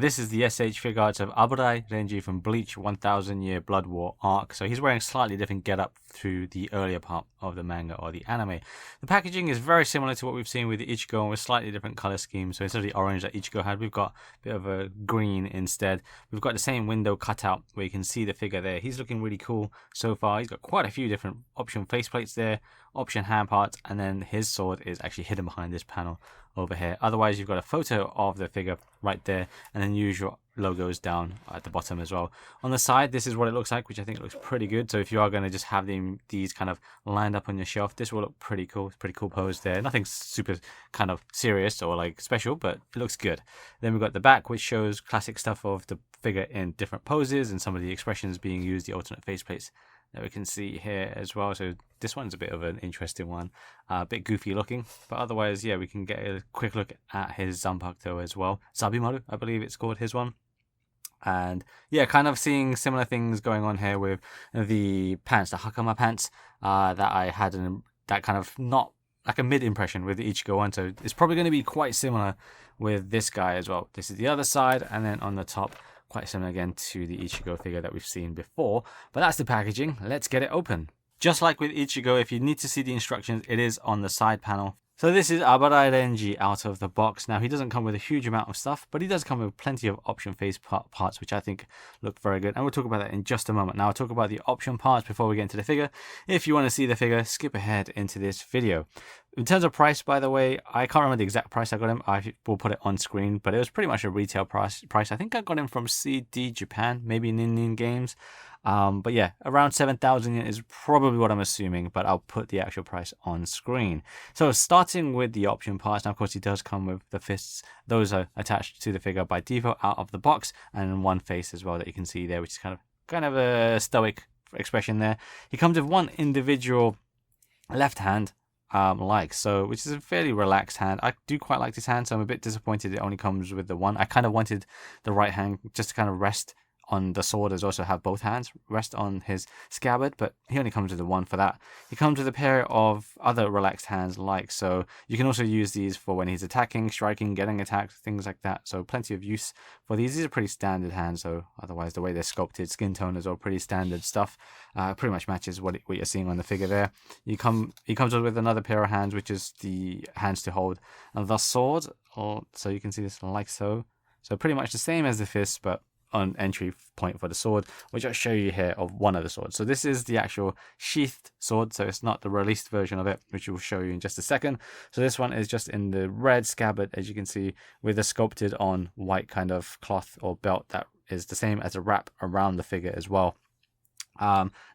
This is the S.H.Figuarts of Abarai Renji from Bleach 1000 Year Blood War arc. So he's wearing slightly different getup through the earlier part of the manga or the anime. The packaging is very similar to what we've seen with the Ichigo with slightly different color scheme. So instead of the orange that Ichigo had, we've got a bit of a green instead. We've got the same window cutout where you can see the figure there. He's looking really cool so far. He's got quite a few different option faceplates there, option hand parts, and then his sword is actually hidden behind this panel over here. Otherwise, you've got a photo of the figure right there, and then usual logos down at the bottom as well. On the side, this is what it looks like, which I think looks pretty good. So if you are going to just have these kind of lined up on your shelf, this will look pretty cool. It's a pretty cool pose there. Nothing super kind of serious or like special, but it looks good. Then we've got the back, which shows classic stuff of the figure in different poses and some of the expressions being used, the alternate faceplates that we can see here as well. So this one's a bit of an interesting one, a bit goofy looking, but otherwise, yeah, we can get a quick look at his Zanpakuto as well. Sabimaru, I believe it's called, his one. And yeah, kind of seeing similar things going on here with the pants, the hakama pants that I had in that kind of not like a mid impression with the Ichigo one. So it's probably going to be quite similar with this guy as well. This is the other side, and then on the top, quite similar again to the Ichigo figure that we've seen before. But that's the packaging. Let's get it open. Just like with Ichigo, if you need to see the instructions, it is on the side panel. So this is Abarai Renji out of the box. Now, he doesn't come with a huge amount of stuff, but he does come with plenty of option face parts, which I think look very good. And we'll talk about that in just a moment. Now, I'll talk about the option parts before we get into the figure. If you want to see the figure, skip ahead into this video. In terms of price, by the way, I can't remember the exact price I got him. I will put it on screen, but it was pretty much a retail price. I think I got him from CD Japan, maybe Nin Games. But yeah, around 7,000 yen is probably what I'm assuming, but I'll put the actual price on screen. So starting with the option parts, now of course he does come with the fists. Those are attached to the figure by default out of the box, and one face as well that you can see there, which is kind of a stoic expression there. He comes with one individual left hand, which is a fairly relaxed hand. I do quite like this hand, so I'm a bit disappointed it only comes with the one. I kind of wanted the right hand just to kind of rest on the sword, as also have both hands rest on his scabbard, but he only comes with the one for that. He comes with a pair of other relaxed hands so you can also use these for when he's attacking, striking, getting attacked, things like that. So plenty of use for these. These are pretty standard hands, so otherwise the way they're sculpted, skin tone is all pretty standard stuff. Pretty much matches what you're seeing on the figure there. He comes with another pair of hands, which is the hands to hold the sword, so you can see this like so. So pretty much the same as the fist, but on entry point for the sword, which I'll show you here of one of the swords. So this is the actual sheathed sword, so it's not the released version of it, which we'll show you in just a second. So this one is just in the red scabbard, as you can see, with a sculpted on white kind of cloth or belt that is the same as a wrap around the figure as well.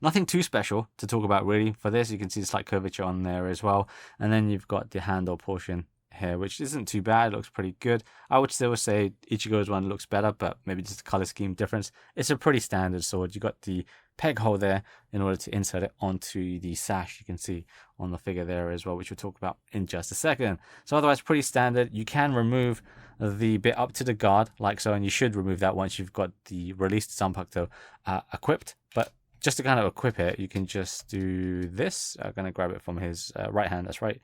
Nothing too special to talk about really for this. You can see the slight curvature on there as well, and then you've got the handle portion here, which isn't too bad. It looks pretty good. I would still say Ichigo's one looks better, but maybe just a color scheme difference. It's a pretty standard sword. You got the peg hole there in order to insert it onto the sash. You can see on the figure there as well, which we'll talk about in just a second. So otherwise pretty standard. You can remove the bit up to the guard like so, and you should remove that once you've got the released Zanpakuto equipped. But just to kind of equip it, you can just do this. I'm going to grab it from his right hand, that's right,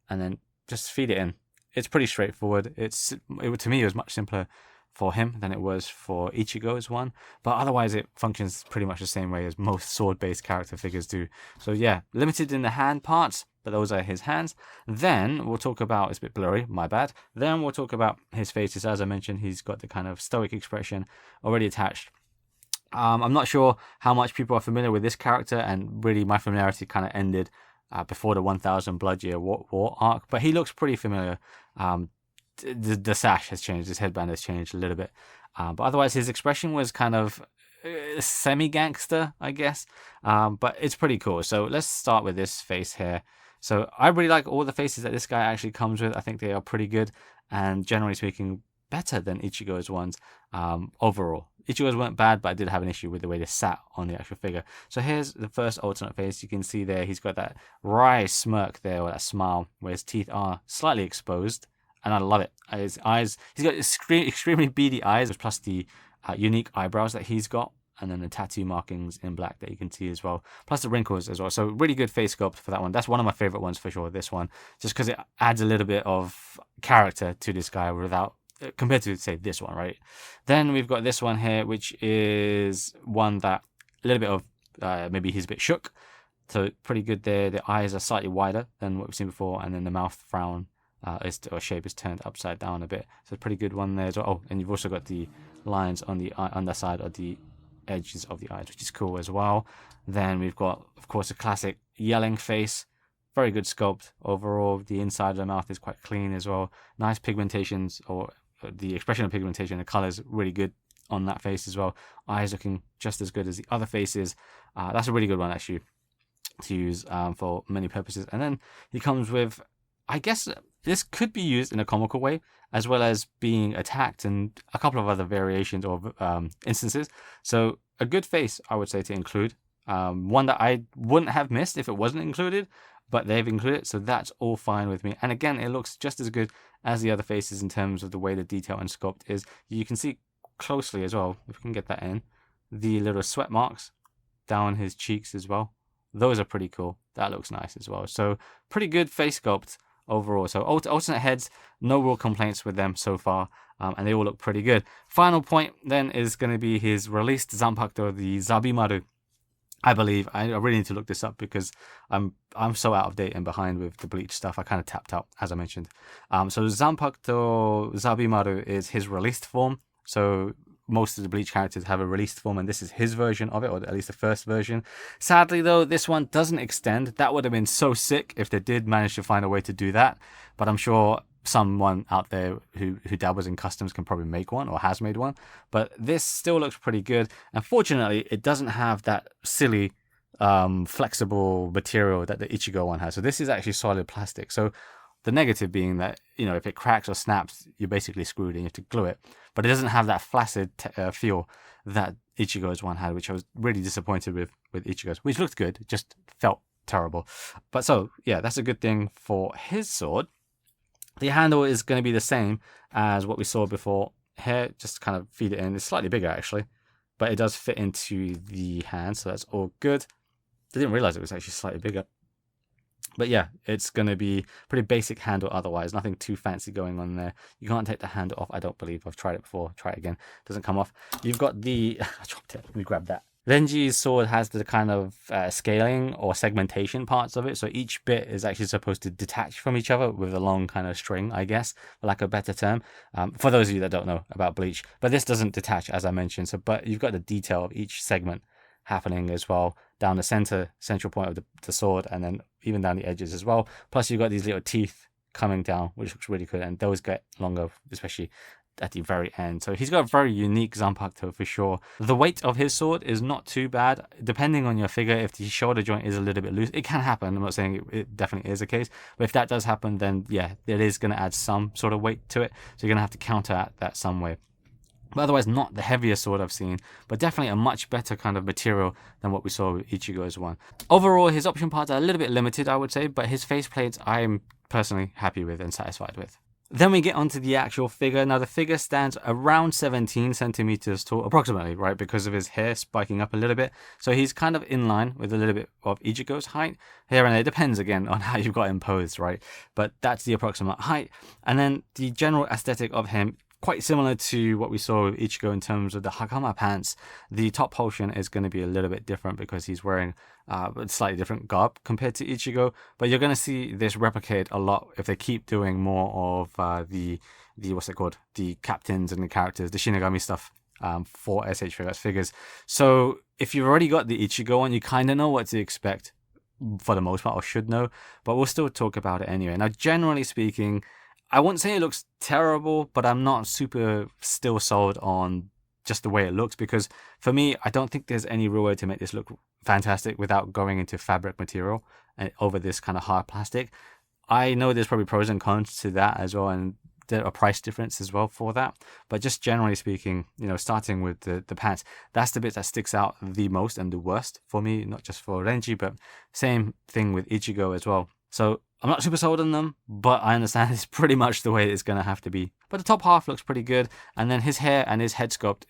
and then just feed it in. It's pretty straightforward. To me, it was much simpler for him than it was for Ichigo's one, but otherwise it functions pretty much the same way as most sword-based character figures do. So yeah, limited in the hand parts, but those are his hands. Then we'll talk about, it's a bit blurry, my bad. Then we'll talk about his faces. As I mentioned, he's got the kind of stoic expression already attached. I'm not sure how much people are familiar with this character, and really my familiarity kind of ended before the 1000 Blood Year War arc, but he looks pretty familiar. The sash has changed, his headband has changed a little bit, but otherwise his expression was kind of semi-gangster, I guess, but it's pretty cool. So let's start with this face here. So I really like all the faces that this guy actually comes with. I think they are pretty good, and generally speaking, better than Ichigo's ones overall. Ichigo's weren't bad, but I did have an issue with the way they sat on the actual figure. So here's the first alternate face. You can see there he's got that wry smirk there, or that smile, where his teeth are slightly exposed, and I love it. His eyes, he's got extremely beady eyes, plus the unique eyebrows that he's got, and then the tattoo markings in black that you can see as well, plus the wrinkles as well. So really good face sculpt for that one. That's one of my favorite ones for sure, this one, just because it adds a little bit of character to this guy without compared to, say, this one, right? Then we've got this one here, which is one that a little bit of maybe he's a bit shook. So pretty good there. The eyes are slightly wider than what we've seen before, and then the mouth frown or shape is turned upside down a bit. So pretty good one there as well. Oh, and you've also got the lines on the underside of the edges of the eyes, which is cool as well. Then we've got, of course, a classic yelling face. Very good sculpt overall. The inside of the mouth is quite clean as well. Nice pigmentations, or the expression of pigmentation, the colors really good on that face as well. Eyes looking just as good as the other faces. That's a really good one actually to use for many purposes. And then he comes with, I guess this could be used in a comical way, as well as being attacked, and a couple of other variations or instances. So a good face, I would say, to include. One that I wouldn't have missed if it wasn't included, but they've included it, so that's all fine with me. And again, it looks just as good as the other faces in terms of the way the detail and sculpt is. You can see closely as well, if we can get that in, the little sweat marks down his cheeks as well. Those are pretty cool. That looks nice as well. So pretty good face sculpt overall. So alternate heads, no real complaints with them so far, and they all look pretty good. Final point then is going to be his released Zanpakuto, the Zabimaru. I believe I really need to look this up because I'm so out of date and behind with the Bleach stuff. I kind of tapped out, as I mentioned. So Zanpakuto Zabimaru is his released form. So most of the Bleach characters have a released form, and this is his version of it, or at least the first version. Sadly, though, this one doesn't extend. That would have been so sick if they did manage to find a way to do that. But I'm sure someone out there who dabbles in customs can probably make one, or has made one. But this still looks pretty good. And fortunately, it doesn't have that silly flexible material that the Ichigo one has. So this is actually solid plastic. So the negative being that, if it cracks or snaps, you're basically screwed and you have to glue it. But it doesn't have that flaccid feel that Ichigo's one had, which I was really disappointed with Ichigo's, which looked good, it just felt terrible. But so, yeah, that's a good thing for his sword. The handle is going to be the same as what we saw before here, just kind of feed it in. It's slightly bigger, actually, but it does fit into the hand, so that's all good. I didn't realize it was actually slightly bigger. But yeah, it's going to be pretty basic handle otherwise. Nothing too fancy going on there. You can't take the handle off, I don't believe. I've tried it before. Try it again. Doesn't come off. You've got the... I dropped it. Let me grab that. Renji's sword has the kind of scaling or segmentation parts of it. So each bit is actually supposed to detach from each other with a long kind of string, I guess, for lack of a better term. For those of you that don't know about Bleach. But this doesn't detach, as I mentioned. But you've got the detail of each segment happening as well down the central point of the sword, and then even down the edges as well. Plus you've got these little teeth coming down, which looks really good, and those get longer, especially at the very end. So he's got a very unique Zanpakuto for sure. The weight of his sword is not too bad, depending on your figure. If the shoulder joint is a little bit loose, it can happen. I'm not saying it definitely is the case, but if that does happen, then yeah, it is going to add some sort of weight to it. So you're going to have to counteract that some way. But otherwise, not the heaviest sword I've seen, but definitely a much better kind of material than what we saw with Ichigo's one. Overall, his option parts are a little bit limited, I would say, but his face plates I'm personally happy with and satisfied with. Then we get onto the actual figure. Now, the figure stands around 17 centimeters tall, approximately, right, because of his hair spiking up a little bit. So he's kind of in line with a little bit of Ichigo's height. Here and there, it depends, again, on how you've got him posed, right? But that's the approximate height. And then the general aesthetic of him, quite similar to what we saw with Ichigo in terms of the hakama pants. The top portion is going to be a little bit different because he's wearing a slightly different garb compared to Ichigo. But you're going to see this replicated a lot if they keep doing more of the what's it called? The captains and the characters, the Shinigami stuff for S.H.Figuarts figures. So if you've already got the Ichigo one, you kind of know what to expect for the most part, or should know. But we'll still talk about it anyway. Now, generally speaking, I wouldn't say it looks terrible, but I'm not super still sold on just the way it looks, because for me, I don't think there's any real way to make this look fantastic without going into fabric material over this kind of hard plastic. I know there's probably pros and cons to that as well, and there are price difference as well for that. But just generally speaking, starting with the pants, that's the bit that sticks out the most and the worst for me, not just for Renji, but same thing with Ichigo as well. So I'm not super sold on them, but I understand it's pretty much the way it's going to have to be. But the top half looks pretty good, and then his hair and his head sculpt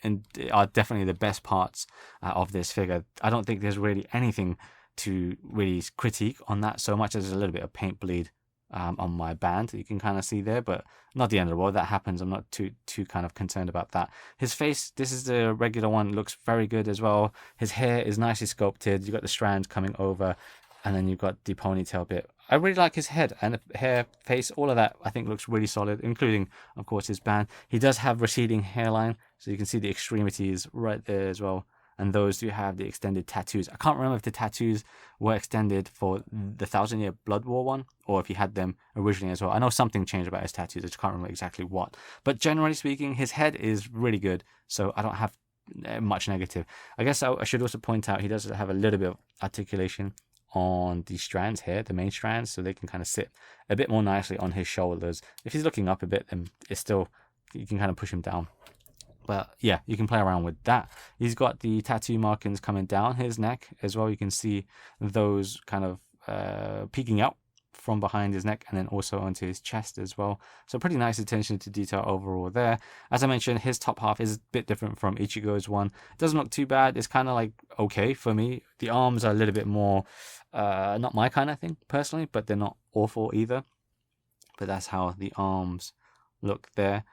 are definitely the best parts of this figure. I don't think there's really anything to really critique on that so much as a little bit of paint bleed on my band. You can kind of see there, but not the end of the world. That happens. I'm not too kind of concerned about that. His face, this is the regular one, looks very good as well. His hair is nicely sculpted. You've got the strands coming over, and then you've got the ponytail bit. I really like his head and the hair, face, all of that I think looks really solid, including, of course, his band. He does have receding hairline, so you can see the extremities right there as well. And those do have the extended tattoos. I can't remember if the tattoos were extended for the 1,000-Year Blood War one, or if he had them originally as well. I know something changed about his tattoos. I just can't remember exactly what. But generally speaking, his head is really good, so I don't have much negative. I guess I should also point out he does have a little bit of articulation on the strands here, the main strands, so they can kind of sit a bit more nicely on his shoulders. If he's looking up a bit, then it's still, you can kind of push him down. But yeah, you can play around with that. He's got the tattoo markings coming down his neck as well. You can see those kind of peeking out from behind his neck and then also onto his chest as well. So pretty nice attention to detail overall there. As I mentioned, his top half is a bit different from Ichigo's one. It doesn't look too bad. It's kind of like okay for me. The arms are a little bit more, not my kind of thing personally, but they're not awful either. But that's how the arms look there.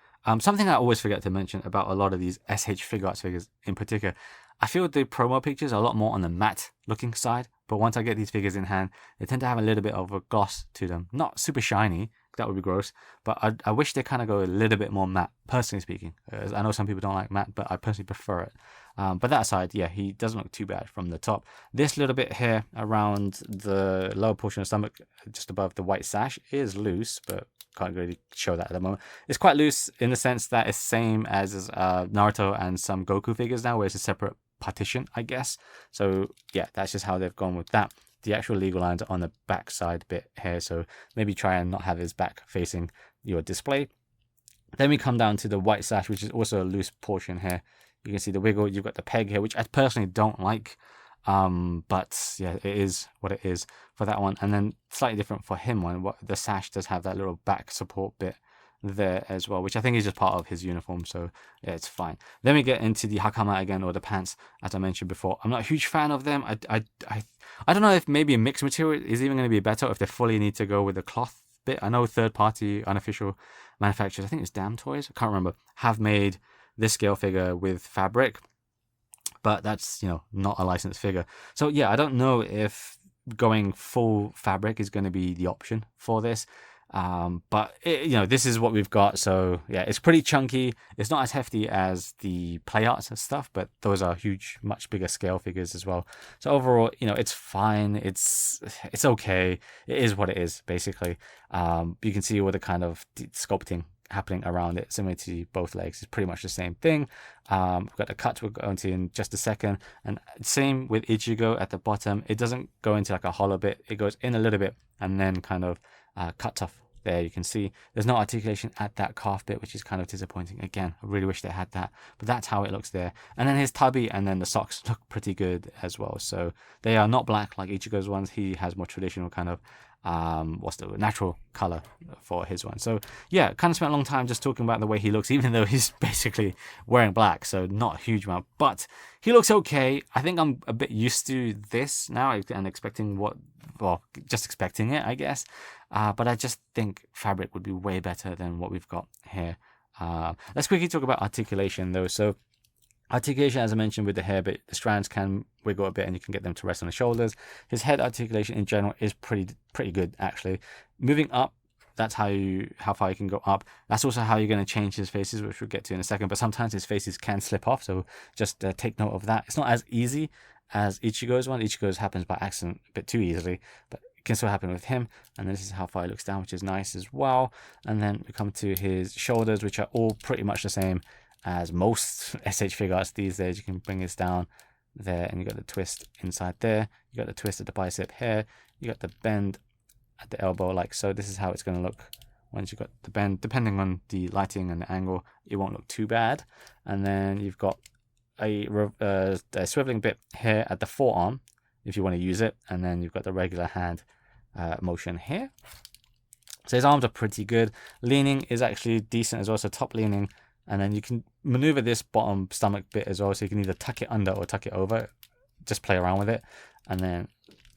Something I always forget to mention about a lot of these S.H.Figuarts figures in particular, I feel the promo pictures are a lot more on the matte looking side, but once I get these figures in hand, they tend to have a little bit of a gloss to them. Not super shiny, that would be gross, but I wish they kind of go a little bit more matte, personally speaking. I know some people don't like matte, but I personally prefer it. But that aside, yeah, he doesn't look too bad from the top. This little bit here around the lower portion of the stomach, just above the white sash, is loose, but can't really show that at the moment. It's quite loose in the sense that it's same as Naruto and some Goku figures now, where it's a separate partition, I guess. So yeah, that's just how they've gone with that. The actual legal lines are on the back side bit here, so maybe try and not have his back facing your display. Then we come down to the white sash, which is also a loose portion here. You can see the wiggle. You've got the peg here, which I personally don't like. But yeah, it is what it is for that one. And then slightly different for him one. The sash does have that little back support bit there as well, which I think is just part of his uniform, so yeah, it's fine. Then we get into the hakama again, or the pants, as I mentioned before. I'm not a huge fan of them. I don't know if maybe a mixed material is even going to be better, or if they fully need to go with the cloth bit. I know third-party unofficial manufacturers, I think it's Damn Toys, I can't remember, have made this scale figure with fabric, but that's, you know, not a licensed figure. So yeah, I don't know if going full fabric is going to be the option for this. But you know, this is what we've got. So yeah, it's pretty chunky. It's not as hefty as the play arts and stuff, but those are huge, much bigger scale figures as well. So overall, you know, it's fine. It's okay. It is what it is, basically. You can see all the kind of sculpting happening around it, similar to both legs. It's pretty much the same thing. We've got the cut we'll go into in just a second, and same with Ichigo at the bottom. It doesn't go into like a hollow bit. It goes in a little bit and then kind of cuts off. There you can see there's no articulation at that calf bit, which is kind of disappointing. Again, I really wish they had that, but that's how it looks there. And then his tubby and then the socks look pretty good as well. So they are not black like Ichigo's ones. He has more traditional kind of what's the natural color for his one. So yeah, kind of spent a long time just talking about the way he looks, even though he's basically wearing black, so not a huge amount, but he looks okay. I think I'm a bit used to this now and expecting just expecting it, I guess. But I just think fabric would be way better than what we've got here. Let's quickly talk about articulation though. So articulation, as I mentioned, with the hair bit, the strands can wiggle a bit and you can get them to rest on the shoulders. His head articulation in general is pretty good, actually. Moving up, that's how far you can go up. That's also how you're going to change his faces, which we'll get to in a second. But sometimes his faces can slip off, so just take note of that. It's not as easy as Ichigo's one. Ichigo's happens by accident a bit too easily, but it can still happen with him. And this is how far he looks down, which is nice as well. And then we come to his shoulders, which are all pretty much the same as most S.H.Figuarts these days. You can bring this down there, and you got the twist inside there. You got the twist at the bicep here. You got the bend at the elbow, like so. This is how it's going to look once you got the bend. Depending on the lighting and the angle, it won't look too bad. And then you've got a swiveling bit here at the forearm if you want to use it, and then you've got the regular hand motion here. So his arms are pretty good. Leaning is actually decent as well, so top leaning. And then you can maneuver this bottom stomach bit as well, so you can either tuck it under or tuck it over. Just play around with it. And then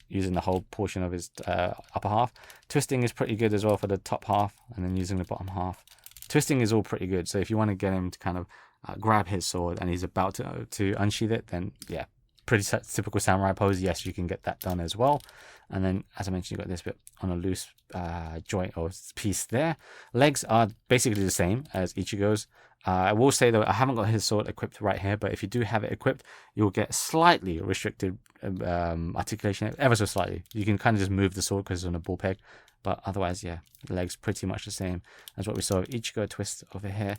using the whole portion of his upper half. Twisting is pretty good as well for the top half, and then using the bottom half. Twisting is all pretty good. So if you want to get him to kind of grab his sword and he's about to unsheath it, then yeah, pretty typical samurai pose. Yes, you can get that done as well. And then, as I mentioned, you got this bit on a loose joint or piece there. Legs are basically the same as Ichigo's. I will say though, I haven't got his sword equipped right here, but if you do have it equipped, you'll get slightly restricted articulation, ever so slightly. You can kind of just move the sword because it's on a ball peg, but otherwise, yeah, the legs pretty much the same as what we saw with Ichigo. Twist over here,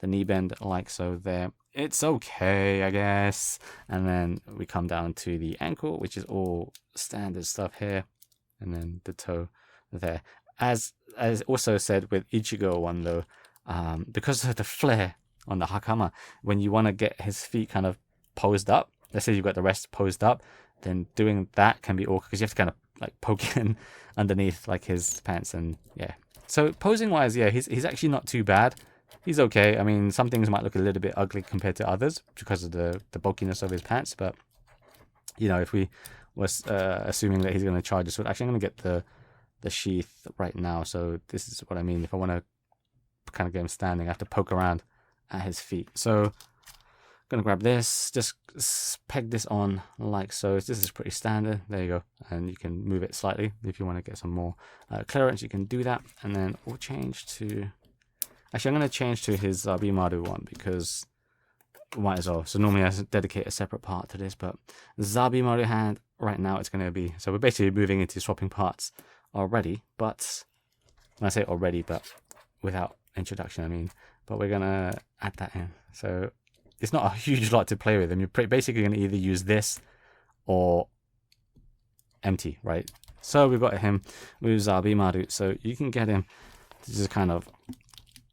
the knee bend like so there. It's okay, I guess. And then we come down to the ankle, which is all standard stuff here, and then the toe there. As also said with Ichigo one though, because of the flare on the hakama, when you want to get his feet kind of posed up, let's say you've got the rest posed up, then doing that can be awkward because you have to kind of like poke in underneath like his pants. And yeah, so posing wise, yeah, he's actually not too bad. He's okay. I mean, some things might look a little bit ugly compared to others because of the bulkiness of his pants, but you know, if we was assuming that he's going to charge us, actually I'm going to get the sheath right now. So this is what I mean. If I want to kind of get him standing, I have to poke around at his feet. So I'm going to grab this, just peg this on like so. This is pretty standard. There you go. And you can move it slightly if you want to get some more clearance. You can do that. And then we'll change to... Actually, I'm going to change to his Zabimaru one because might as well. So normally I dedicate a separate part to this, but Zabimaru hand right now it's going to be... So we're basically moving into swapping parts already, but... When I say already, but without introduction, I mean. But we're going to add that in. So it's not a huge lot to play with. And you're basically going to either use this or empty, right? So we've got him with Zabimaru. So you can get him to just kind of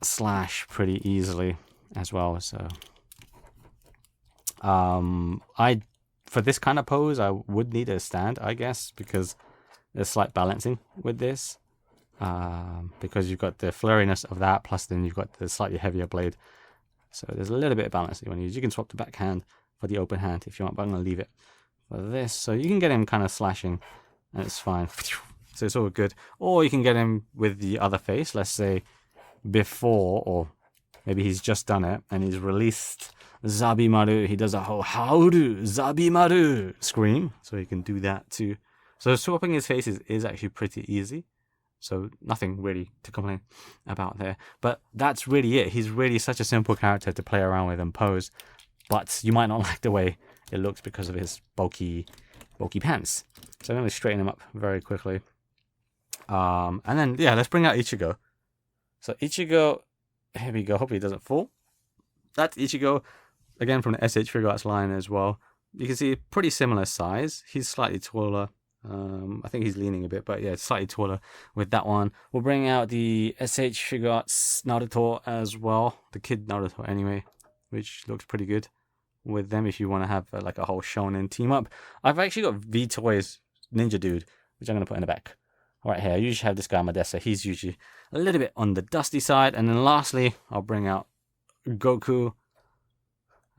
slash pretty easily as well. So for this kind of pose I would need a stand, I guess, because there's slight balancing with this, because you've got the flariness of that, plus then you've got the slightly heavier blade, so there's a little bit of balance you want to use. You can swap the backhand for the open hand if you want, but I'm going to leave it for this. So you can get him kind of slashing and it's fine, so it's all good. Or you can get him with the other face, let's say before, or maybe he's just done it and he's released Zabimaru. He does a whole Hauru Zabimaru scream, so he can do that too. So swapping his faces is actually pretty easy, so nothing really to complain about there. But that's really it. He's really such a simple character to play around with and pose, but you might not like the way it looks because of his bulky pants. So I'm going to straighten him up very quickly, and then yeah, let's bring out Ichigo. So Ichigo, here we go. Hopefully he doesn't fall. That's Ichigo, again from the S.H.Figuarts line as well. You can see pretty similar size. He's slightly taller. I think he's leaning a bit, but yeah, slightly taller with that one. We'll bring out the S.H.Figuarts Naruto as well. The kid Naruto anyway, which looks pretty good with them if you want to have like a whole shonen team up. I've actually got V-Toys Ninja Dude, which I'm going to put in the back. Right here, I usually have this guy on my desk, so he's usually a little bit on the dusty side. And then lastly, I'll bring out Goku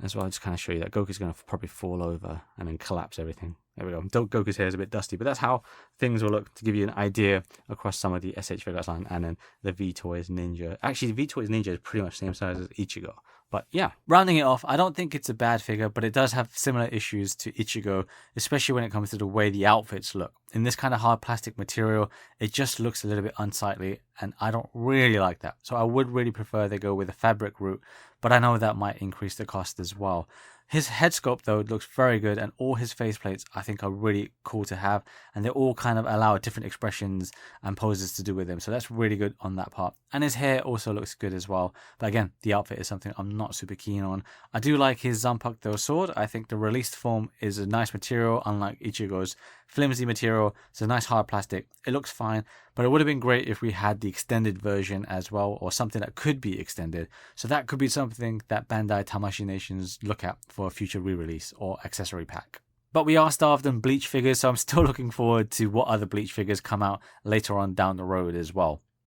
as well. I'll just kind of show you that Goku's going to probably fall over and then collapse everything. There we go. Goku's hair is a bit dusty, but that's how things will look to give you an idea across some of the S.H.Figuarts line. And then the V-Toys Ninja. Actually, the V-Toys Ninja is pretty much the same size as Ichigo. But yeah, rounding it off, I don't think it's a bad figure, but it does have similar issues to Ichigo, especially when it comes to the way the outfits look. In this kind of hard plastic material, it just looks a little bit unsightly, and I don't really like that. So I would really prefer they go with a fabric route, but I know that might increase the cost as well. His head sculpt, though, looks very good, and all his faceplates, I think, are really cool to have, and they all kind of allow different expressions and poses to do with him, so that's really good on that part. And his hair also looks good as well, but again, the outfit is something I'm not super keen on. I do like his Zanpakuto sword. I think the released form is a nice material, unlike Ichigo's flimsy material. It's a nice hard plastic. It looks fine, but it would have been great if we had the extended version as well, or something that could be extended. So that could be something that Bandai Tamashii Nations look at for a future re-release or accessory pack. But we are starved on Bleach figures, so I'm still looking forward to what other Bleach figures come out later on down the road as well.